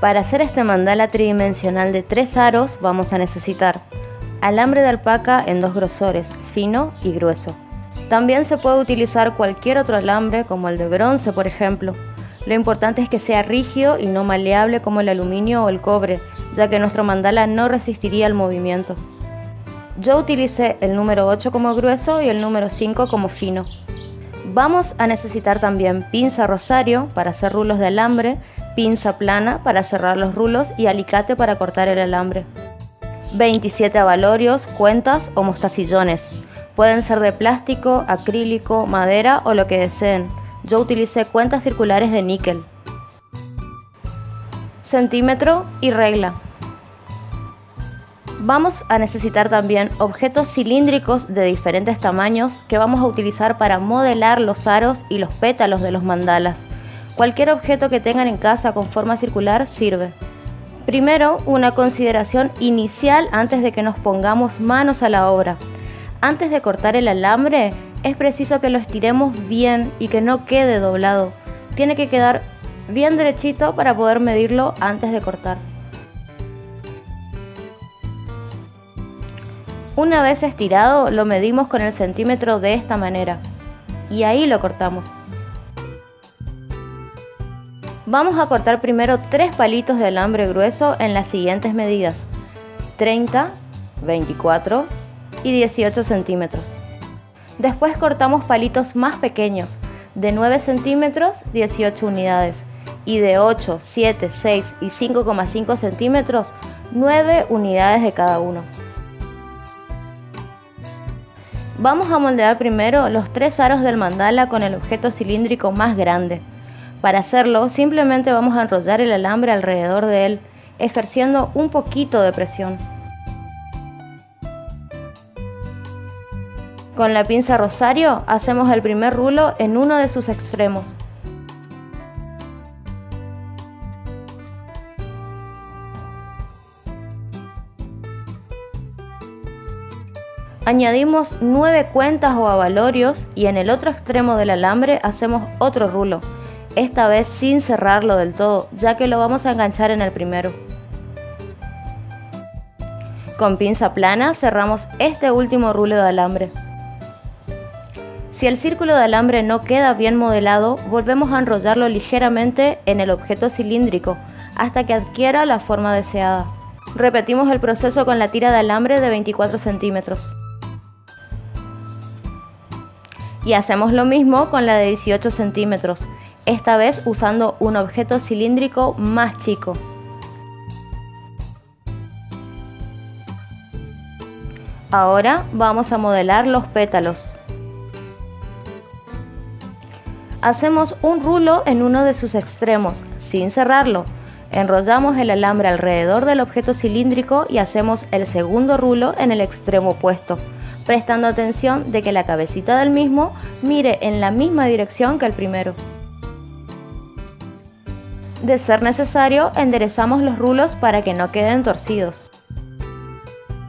Para hacer este mandala tridimensional de 3 aros vamos a necesitar alambre de alpaca en 2 grosores, fino y grueso. También se puede utilizar cualquier otro alambre como el de bronce, por ejemplo. Lo importante es que sea rígido y no maleable como el aluminio o el cobre, ya que nuestro mandala no resistiría el movimiento. Yo utilicé el número 8 como grueso y el número 5 como fino. Vamos a necesitar también pinza rosario para hacer rulos de alambre, pinza plana para cerrar los rulos y alicate para cortar el alambre. 27 abalorios, cuentas o mostacillones. Pueden ser de plástico, acrílico, madera o lo que deseen. Yo utilicé cuentas circulares de níquel. Centímetro y regla. Vamos a necesitar también objetos cilíndricos de diferentes tamaños que vamos a utilizar para modelar los aros y los pétalos de los mandalas. Cualquier objeto que tengan en casa con forma circular sirve. Primero, una consideración inicial antes de que nos pongamos manos a la obra. Antes de cortar el alambre, es preciso que lo estiremos bien y que no quede doblado. Tiene que quedar bien derechito para poder medirlo antes de cortar. Una vez estirado, lo medimos con el centímetro de esta manera y ahí lo cortamos. Vamos a cortar primero 3 palitos de alambre grueso en las siguientes medidas: 30, 24 y 18 centímetros. Después cortamos palitos más pequeños, de 9 centímetros, 18 unidades, y de 8, 7, 6 y 5,5 centímetros, 9 unidades de cada uno. Vamos a moldear primero los 3 aros del mandala con el objeto cilíndrico más grande. Para hacerlo, simplemente vamos a enrollar el alambre alrededor de él, ejerciendo un poquito de presión. Con la pinza rosario hacemos el primer rulo en uno de sus extremos. Añadimos 9 cuentas o abalorios y en el otro extremo del alambre hacemos otro rulo, esta vez sin cerrarlo del todo, ya que lo vamos a enganchar en el primero. Con pinza plana cerramos este último rulo de alambre. Si el círculo de alambre no queda bien modelado, volvemos a enrollarlo ligeramente en el objeto cilíndrico hasta que adquiera la forma deseada. Repetimos el proceso con la tira de alambre de 24 centímetros. Y hacemos lo mismo con la de 18 centímetros, esta vez usando un objeto cilíndrico más chico. Ahora vamos a modelar los pétalos. Hacemos un rulo en uno de sus extremos, sin cerrarlo. Enrollamos el alambre alrededor del objeto cilíndrico y hacemos el segundo rulo en el extremo opuesto, prestando atención de que la cabecita del mismo mire en la misma dirección que el primero. De ser necesario, enderezamos los rulos para que no queden torcidos.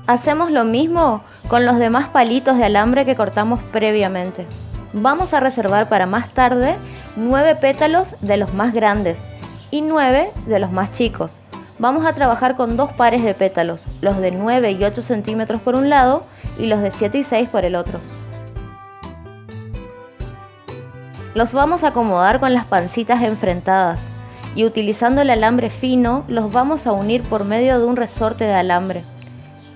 Hacemos lo mismo con los demás palitos de alambre que cortamos previamente. Vamos a reservar para más tarde 9 pétalos de los más grandes y 9 de los más chicos. Vamos a trabajar con 2 pares de pétalos, los de 9 y 8 centímetros por un lado y los de 7 y 6 por el otro. Los vamos a acomodar con las pancitas enfrentadas y utilizando el alambre fino los vamos a unir por medio de un resorte de alambre.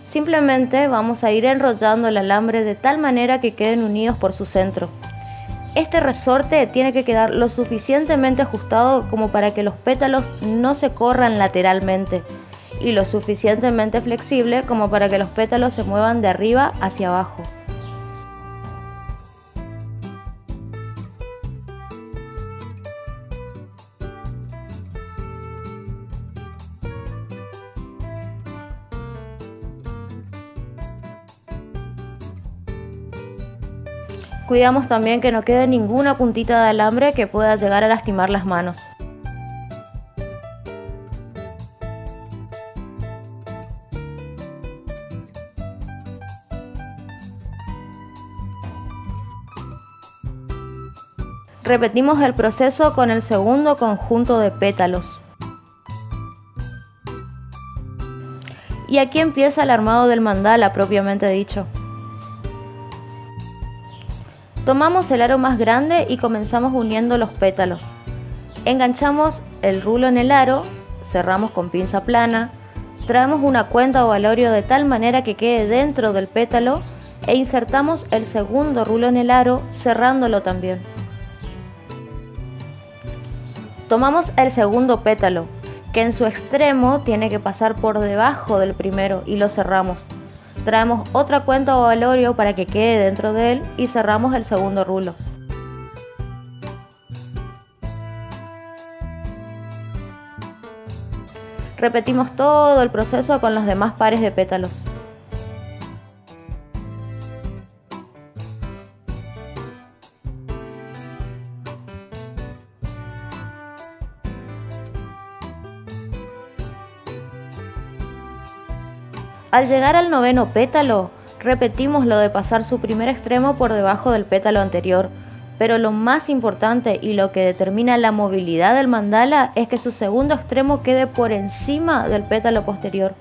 Simplemente vamos a ir enrollando el alambre de tal manera que queden unidos por su centro. Este resorte tiene que quedar lo suficientemente ajustado como para que los pétalos no se corran lateralmente y lo suficientemente flexible como para que los pétalos se muevan de arriba hacia abajo. Cuidamos también que no quede ninguna puntita de alambre que pueda llegar a lastimar las manos. Repetimos el proceso con el segundo conjunto de pétalos. Y aquí empieza el armado del mandala propiamente dicho. Tomamos el aro más grande y comenzamos uniendo los pétalos. Enganchamos el rulo en el aro, cerramos con pinza plana, traemos una cuenta o alorio de tal manera que quede dentro del pétalo e insertamos el segundo rulo en el aro, cerrándolo también. Tomamos el segundo pétalo, que en su extremo tiene que pasar por debajo del primero, y lo cerramos. Traemos otra cuenta o alorio para que quede dentro de él y cerramos el segundo rulo. Repetimos todo el proceso con los demás pares de pétalos. Al llegar al noveno pétalo, repetimos lo de pasar su primer extremo por debajo del pétalo anterior, pero lo más importante y lo que determina la movilidad del mandala es que su segundo extremo quede por encima del pétalo posterior.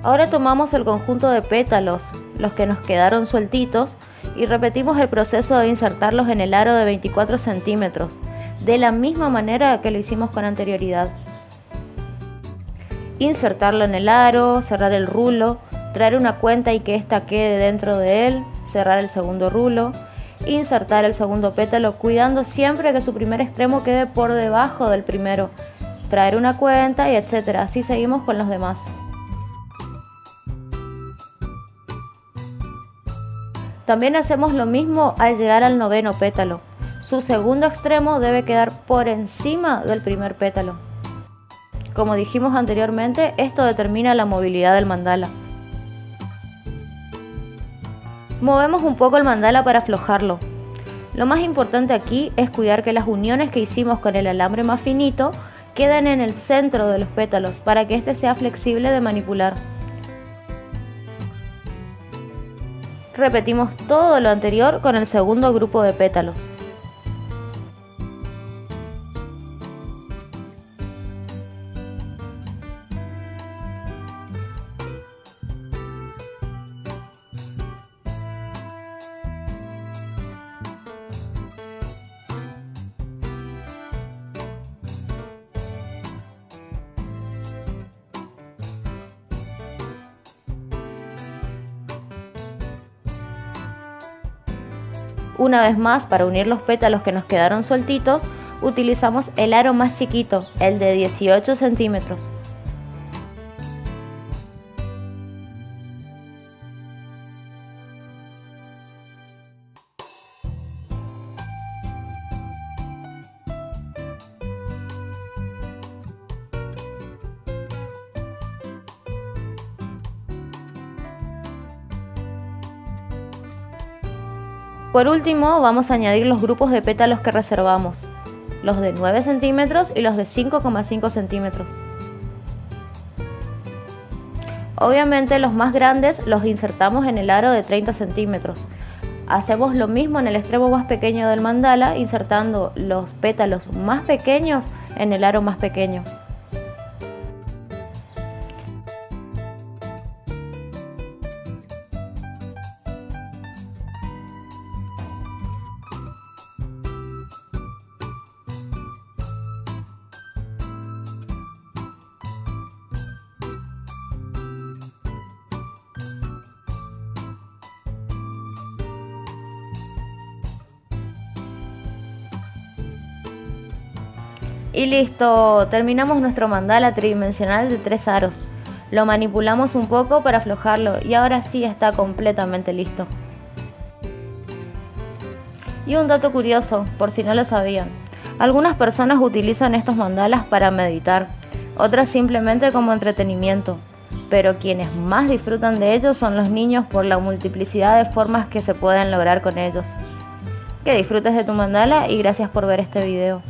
Ahora tomamos el conjunto de pétalos, los que nos quedaron sueltitos, y repetimos el proceso de insertarlos en el aro de 24 centímetros, de la misma manera que lo hicimos con anterioridad. Insertarlo en el aro, cerrar el rulo, traer una cuenta y que ésta quede dentro de él, cerrar el segundo rulo, insertar el segundo pétalo cuidando siempre que su primer extremo quede por debajo del primero, traer una cuenta y etcétera. Así seguimos con los demás. También hacemos lo mismo al llegar al noveno pétalo. Su segundo extremo debe quedar por encima del primer pétalo. Como dijimos anteriormente, esto determina la movilidad del mandala. Movemos un poco el mandala para aflojarlo. Lo más importante aquí es cuidar que las uniones que hicimos con el alambre más finito queden en el centro de los pétalos para que este sea flexible de manipular. Repetimos todo lo anterior con el segundo grupo de pétalos. Una vez más, para unir los pétalos que nos quedaron sueltitos, utilizamos el aro más chiquito, el de 18 centímetros. Por último, vamos a añadir los grupos de pétalos que reservamos, los de 9 centímetros y los de 5,5 centímetros. Obviamente los más grandes los insertamos en el aro de 30 centímetros. Hacemos lo mismo en el extremo más pequeño del mandala, insertando los pétalos más pequeños en el aro más pequeño. Y listo, terminamos nuestro mandala tridimensional de 3 aros. Lo manipulamos un poco para aflojarlo y ahora sí está completamente listo. Y un dato curioso, por si no lo sabían. Algunas personas utilizan estos mandalas para meditar, otras simplemente como entretenimiento. Pero quienes más disfrutan de ellos son los niños por la multiplicidad de formas que se pueden lograr con ellos. Que disfrutes de tu mandala y gracias por ver este video.